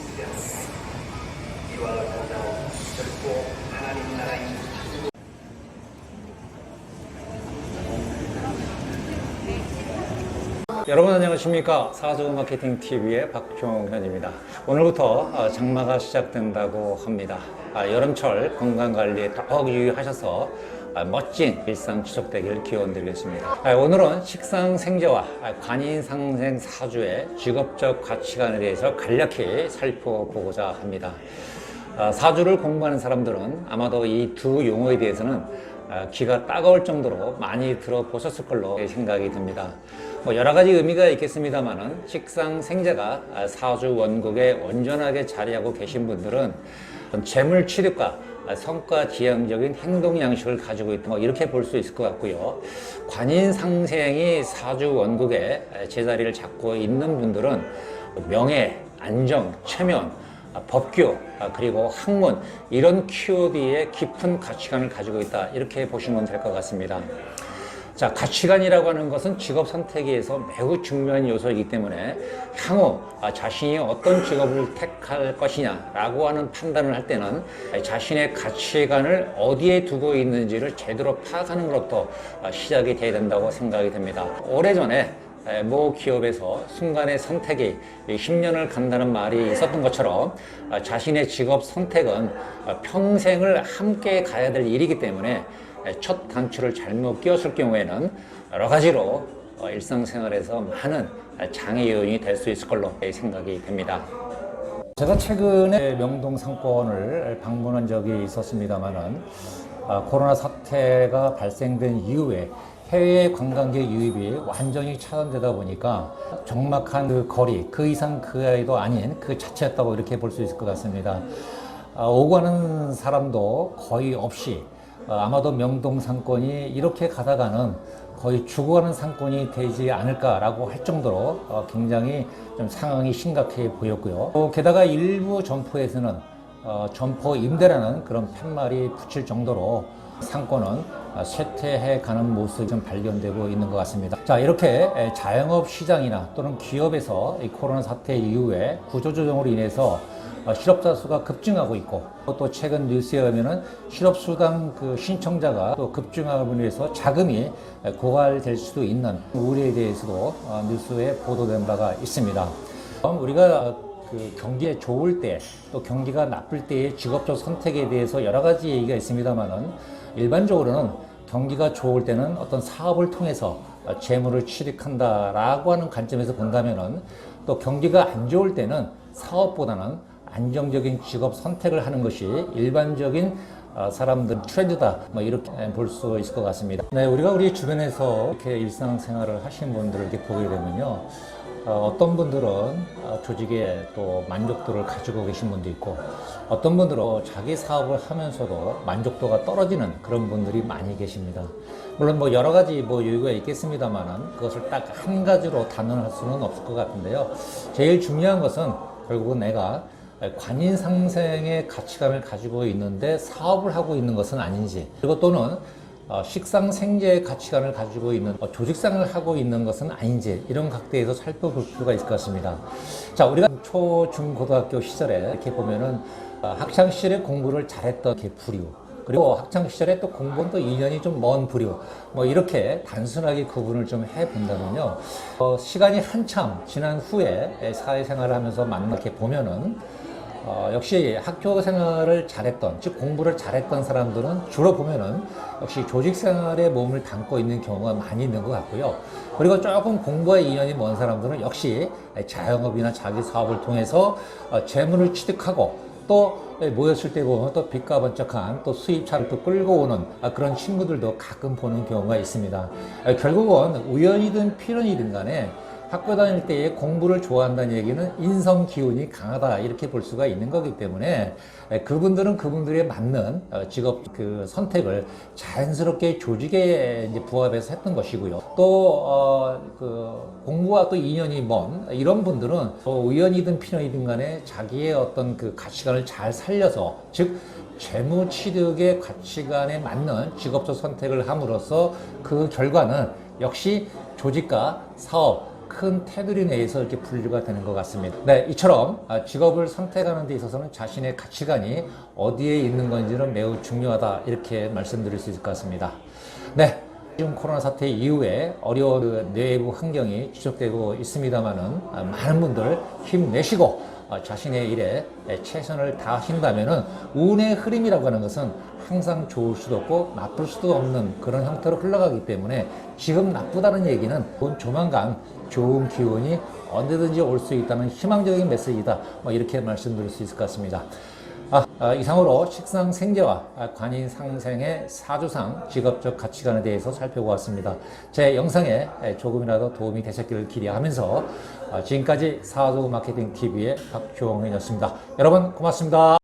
준비되었습니다. 이와 같은 자는 결코 하나님 나라의 여러분 안녕하십니까. 사주마케팅TV의 박종현입니다. 오늘부터 장마가 시작된다고 합니다. 여름철 건강관리에 더욱 유의하셔서 멋진 일상 지속되길 기원드리겠습니다. 오늘은 식상생재와 관인상생 사주의 직업적 가치관에 대해서 간략히 살펴보고자 합니다. 사주를 공부하는 사람들은 아마도 이 두 용어에 대해서는 귀가 따가울 정도로 많이 들어보셨을 걸로 생각이 듭니다. 여러 가지 의미가 있겠습니다만은 식상생재가 사주 원국에 온전하게 자리하고 계신 분들은 재물 취득과 성과 지향적인 행동 양식을 가지고 있다, 이렇게 볼 수 있을 것 같고요. 관인상생이 사주 원국에 제자리를 잡고 있는 분들은 명예, 안정, 체면, 법규, 그리고 학문, 이런 키워드에 깊은 가치관을 가지고 있다, 이렇게 보시면 될 것 같습니다. 자, 가치관이라고 하는 것은 직업 선택에서 매우 중요한 요소이기 때문에 향후 자신이 어떤 직업을 택할 것이냐라고 하는 판단을 할 때는 자신의 가치관을 어디에 두고 있는지를 제대로 파악하는 것부터 시작이 돼야 된다고 생각이 됩니다. 오래전에 모 기업에서 순간의 선택이 10년을 간다는 말이 있었던 것처럼 자신의 직업 선택은 평생을 함께 가야 될 일이기 때문에 첫 단추를 잘못 끼웠을 경우에는 여러 가지로 일상생활에서 많은 장애 요인이 될 수 있을 걸로 생각이 됩니다. 제가 최근에 명동 상권을 방문한 적이 있었습니다만은 코로나 사태가 발생된 이후에 해외 관광객 유입이 완전히 차단되다 보니까 적막한 그 거리, 그 이상 그 아이도 아닌 그 자체였다고 이렇게 볼 수 있을 것 같습니다. 오고 가는 사람도 거의 없이 아마도 명동 상권이 이렇게 가다가는 거의 죽어가는 상권이 되지 않을까라고 할 정도로 굉장히 좀 상황이 심각해 보였고요. 게다가 일부 점포에서는 점포 임대라는 그런 팻말이 붙일 정도로 상권은 쇠퇴해 가는 모습이 좀 발견되고 있는 것 같습니다. 자, 이렇게 자영업 시장이나 또는 기업에서 이 코로나 사태 이후에 구조조정으로 인해서 실업자 수가 급증하고 있고, 또 최근 뉴스에 의하면은 실업수당 그 신청자가 또 급증함으로 인해서 자금이 고갈될 수도 있는 우려에 대해서도 뉴스에 보도된 바가 있습니다. 우리가 그 경기에 좋을 때 또 경기가 나쁠 때의 직업적 선택에 대해서 여러 가지 얘기가 있습니다만은 일반적으로는 경기가 좋을 때는 어떤 사업을 통해서 재물을 취득한다라고 하는 관점에서 본다면은, 또 경기가 안 좋을 때는 사업보다는 안정적인 직업 선택을 하는 것이 일반적인 사람들 트렌드다, 이렇게 볼 수 있을 것 같습니다. 네, 우리가 우리 주변에서 이렇게 일상생활을 하시는 분들을 이렇게 보게 되면요, 어떤 분들은 조직에 또 만족도를 가지고 계신 분도 있고, 어떤 분들은 자기 사업을 하면서도 만족도가 떨어지는 그런 분들이 많이 계십니다. 물론 여러 가지 이유가 있겠습니다만은 그것을 딱 한 가지로 단언할 수는 없을 것 같은데요. 제일 중요한 것은 결국은 내가 관인상생의 가치관을 가지고 있는데 사업을 하고 있는 것은 아닌지, 그리고 또는 식상생재의 가치관을 가지고 있는 조직상을 하고 있는 것은 아닌지, 이런 각도에서 살펴볼 필요가 있을 것 같습니다. 자, 우리가 초, 중, 고등학교 시절에 이렇게 보면은 학창시절에 공부를 잘했던 게 부류, 그리고 학창시절에 또 공부는 또 인연이 좀 먼 부류, 이렇게 단순하게 구분을 좀 해본다면요, 시간이 한참 지난 후에 사회생활을 하면서 이렇게 보면은 역시 학교 생활을 잘했던, 즉 공부를 잘했던 사람들은 주로 보면은 역시 조직 생활에 몸을 담고 있는 경우가 많이 있는 것 같고요. 그리고 조금 공부와 인연이 먼 사람들은 역시 자영업이나 자기 사업을 통해서 재물을 취득하고, 또 모였을 때 보면 또 빛과 번쩍한 또 수입차를 또 끌고 오는 그런 친구들도 가끔 보는 경우가 있습니다. 결국은 우연이든 필연이든 간에 학교 다닐 때에 공부를 좋아한다는 얘기는 인성 기운이 강하다, 이렇게 볼 수가 있는 거기 때문에 그분들은 그분들에 맞는 직업 그 선택을 자연스럽게 조직에 이제 부합해서 했던 것이고요. 또 공부와 또 인연이 먼 이런 분들은 우연이든 필연이든 간에 자기의 어떤 그 가치관을 잘 살려서, 즉 재무 취득의 가치관에 맞는 직업적 선택을 함으로써 그 결과는 역시 조직과 사업, 큰 테두리 내에서 이렇게 분류가 되는 것 같습니다. 네, 이처럼 직업을 선택하는 데 있어서는 자신의 가치관이 어디에 있는 건지는 매우 중요하다, 이렇게 말씀드릴 수 있을 것 같습니다. 네. 지금 코로나 사태 이후에 어려운 내부 환경이 지속되고 있습니다만은 많은 분들 힘내시고 자신의 일에 최선을 다하신다면은 운의 흐름이라고 하는 것은 항상 좋을 수도 없고 나쁠 수도 없는 그런 형태로 흘러가기 때문에 지금 나쁘다는 얘기는 조만간 좋은 기운이 언제든지 올 수 있다는 희망적인 메시지다, 이렇게 말씀드릴 수 있을 것 같습니다. 이상으로 식상생재와 관인상생의 사주상 직업적 가치관에 대해서 살펴보았습니다. 제 영상에 조금이라도 도움이 되셨기를 기대하면서 지금까지 사주마케팅TV의 박종현이었습니다. 여러분 고맙습니다.